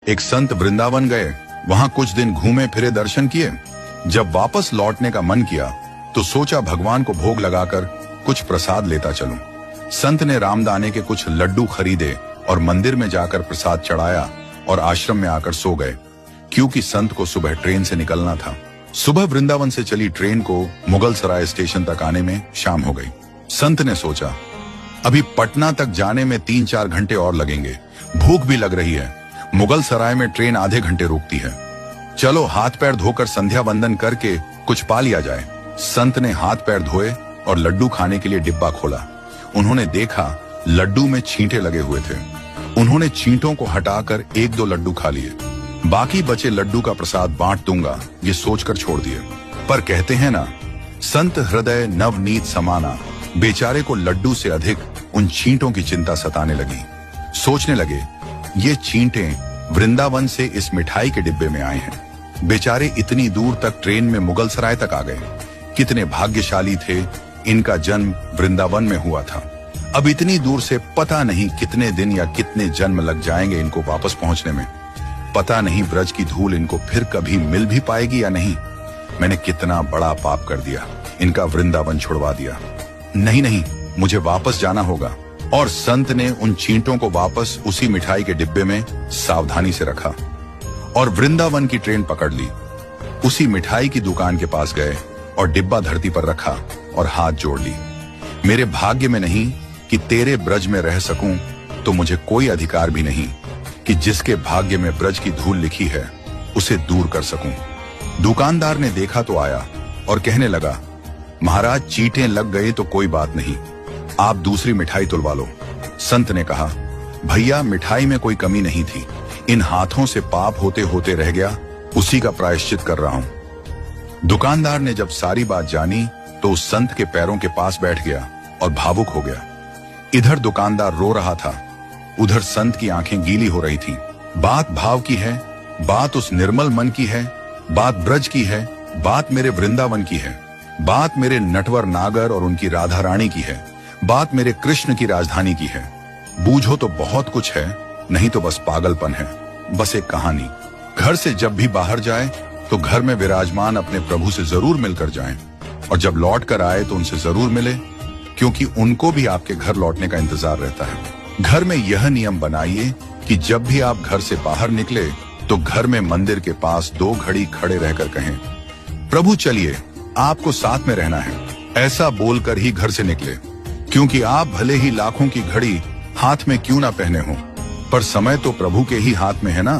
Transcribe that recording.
एक संत वृंदावन गए, वहां कुछ दिन घूमे फिरे, दर्शन किए। जब वापस लौटने का मन किया तो सोचा भगवान को भोग लगाकर कुछ प्रसाद लेता चलूं। संत ने रामदाने के कुछ लड्डू खरीदे और मंदिर में जाकर प्रसाद चढ़ाया और आश्रम में आकर सो गए, क्योंकि संत को सुबह ट्रेन से निकलना था। सुबह वृंदावन से चली ट्रेन को मुगल सराय स्टेशन तक आने में शाम हो गई। संत ने सोचा अभी पटना तक जाने में 3-4 घंटे और लगेंगे, भूख भी लग रही है। मुगल सराय में ट्रेन आधे घंटे रुकती है, चलो हाथ पैर धोकर संध्या वंदन करके कुछ पा लिया जाए। संत ने हाथ पैर धोए और लड्डू खाने के लिए डिब्बा खोला। उन्होंने देखा लड्डू में छींटे लगे हुए थे। उन्होंने छींटों को हटाकर 1-2 लड्डू खा लिए। बाकी बचे लड्डू का प्रसाद बांट दूंगा, ये सोचकर छोड़ दिए। पर कहते हैं ना, संत हृदय नवनीत समाना। बेचारे को लड्डू से अधिक उन छींटों की चिंता सताने लगी। सोचने लगे ये छींटे वृंदावन से इस मिठाई के डिब्बे में आए हैं। बेचारे इतनी दूर तक ट्रेन में मुगल सराय तक आ गए। कितने भाग्यशाली थे, इनका जन्म वृंदावन में हुआ था। अब इतनी दूर से पता नहीं कितने दिन या कितने जन्म लग जाएंगे इनको वापस पहुंचने में। पता नहीं ब्रज की धूल इनको फिर कभी मिल भी पाएगी या नहीं। मैंने कितना बड़ा पाप कर दिया, इनका वृंदावन छुड़वा दिया। नहीं, मुझे वापस जाना होगा। और संत ने उन छींटों को वापस उसी मिठाई के डिब्बे में सावधानी से रखा और वृंदावन की ट्रेन पकड़ ली। उसी मिठाई की दुकान के पास गए और डिब्बा धरती पर रखा और हाथ जोड़ ली। मेरे भाग्य में नहीं कि तेरे ब्रज में रह सकूं, तो मुझे कोई अधिकार भी नहीं कि जिसके भाग्य में ब्रज की धूल लिखी है उसे दूर कर सकूं। दुकानदार ने देखा तो आया और कहने लगा, महाराज चींटे लग गए तो कोई बात नहीं, आप दूसरी मिठाई तुलवा लो। संत ने कहा, भैया मिठाई में कोई कमी नहीं थी, इन हाथों से पाप होते होते रह गया, उसी का प्रायश्चित कर रहा हूं। दुकानदार ने जब सारी बात जानी तो उस संत के पैरों के पास बैठ गया और भावुक हो गया। इधर दुकानदार रो रहा था, उधर संत की आंखें गीली हो रही थीं। बात भाव की है, बात उस निर्मल मन की है, बात ब्रज की है, बात मेरे वृंदावन की है, बात मेरे नटवर नागर और उनकी राधा रानी की है, बात मेरे कृष्ण की राजधानी की है। बूझो तो बहुत कुछ है, नहीं तो बस पागलपन है, बस एक कहानी। घर से जब भी बाहर जाए तो घर में विराजमान अपने प्रभु से जरूर मिलकर जाएं, और जब लौट कर आए तो उनसे जरूर मिले, क्योंकि उनको भी आपके घर लौटने का इंतजार रहता है। घर में यह नियम बनाइए कि जब भी आप घर से बाहर निकले तो घर में मंदिर के पास 2 घड़ी खड़े रहकर कहें, प्रभु चलिए आपको साथ में रहना है। ऐसा बोलकर ही घर से निकले, क्योंकि आप भले ही लाखों की घड़ी हाथ में क्यों ना पहने हो, पर समय तो प्रभु के ही हाथ में है ना।